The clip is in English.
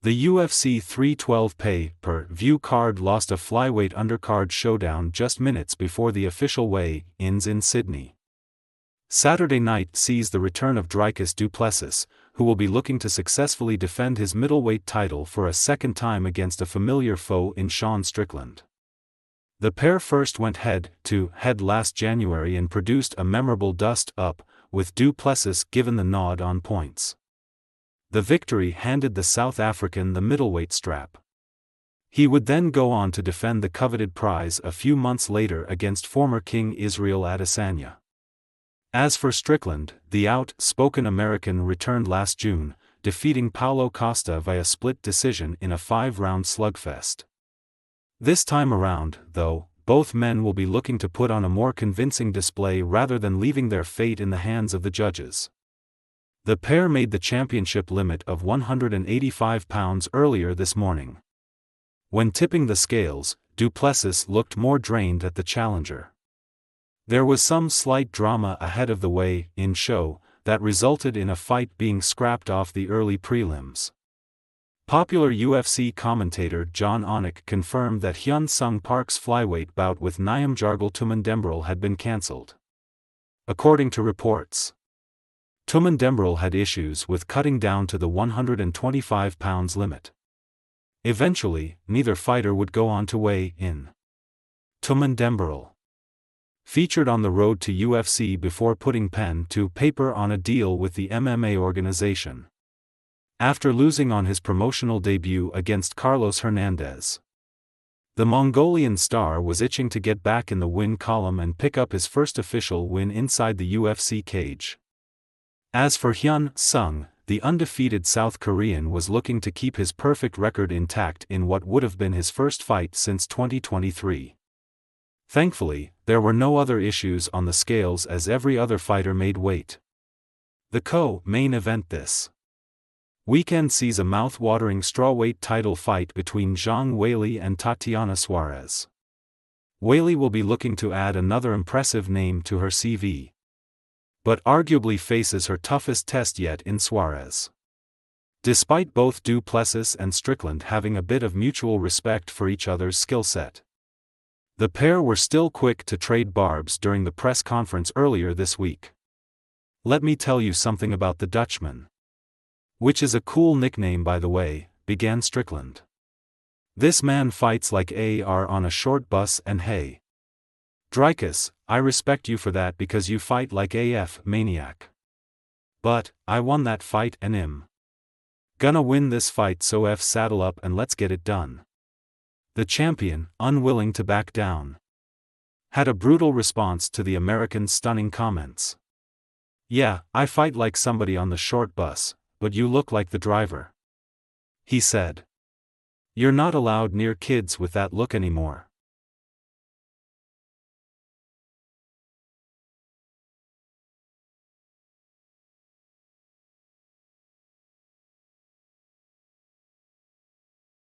The UFC 312 pay-per-view card lost a flyweight undercard showdown just minutes before the official weigh-ins in Sydney. Saturday night sees the return of Dricus Du Plessis, who will be looking to successfully defend his middleweight title for a second time against a familiar foe in Sean Strickland. The pair first went head-to-head last January and produced a memorable dust-up, with Du Plessis given the nod on points. The victory handed the South African the middleweight strap. He would then go on to defend the coveted prize a few months later against former King Israel Adesanya. As for Strickland, the outspoken American returned last June, defeating Paulo Costa via split decision in a 5-round slugfest. This time around, though, both men will be looking to put on a more convincing display rather than leaving their fate in the hands of the judges. The pair made the championship limit of 185 pounds earlier this morning. When tipping the scales, Du Plessis looked more drained at the challenger. There was some slight drama ahead of the weigh-in show that resulted in a fight being scrapped off the early prelims. Popular UFC commentator John Onik confirmed that Hyun Sung Park's flyweight bout with Nyamjargal Tumandembrel had been cancelled. According to reports, Tumandembrel had issues with cutting down to the 125 pounds limit. Eventually, neither fighter would go on to weigh in. Tumandembrel featured on the road to UFC before putting pen to paper on a deal with the MMA organization, after losing on his promotional debut against Carlos Hernandez. The Mongolian star was itching to get back in the win column and pick up his first official win inside the UFC cage. As for Hyun Sung, the undefeated South Korean was looking to keep his perfect record intact in what would have been his first fight since 2023. Thankfully, there were no other issues on the scales as every other fighter made weight. The co-main event this weekend sees a mouth-watering strawweight title fight between Zhang Weili and Tatiana Suarez. Weili will be looking to add another impressive name to her CV, but arguably faces her toughest test yet in Suarez. Despite both Du Plessis and Strickland having a bit of mutual respect for each other's skill set, the pair were still quick to trade barbs during the press conference earlier this week. "Let me tell you something about the Dutchman. Which is a cool nickname, by the way," began Strickland. "This man fights like AR on a short bus, and hey, Dricus, I respect you for that because you fight like AF maniac. But, I won that fight and gonna win this fight, so saddle up and let's get it done." The champion, unwilling to back down, had a brutal response to the American's stunning comments. "Yeah, I fight like somebody on the short bus, but you look like the driver," he said. "You're not allowed near kids with that look anymore."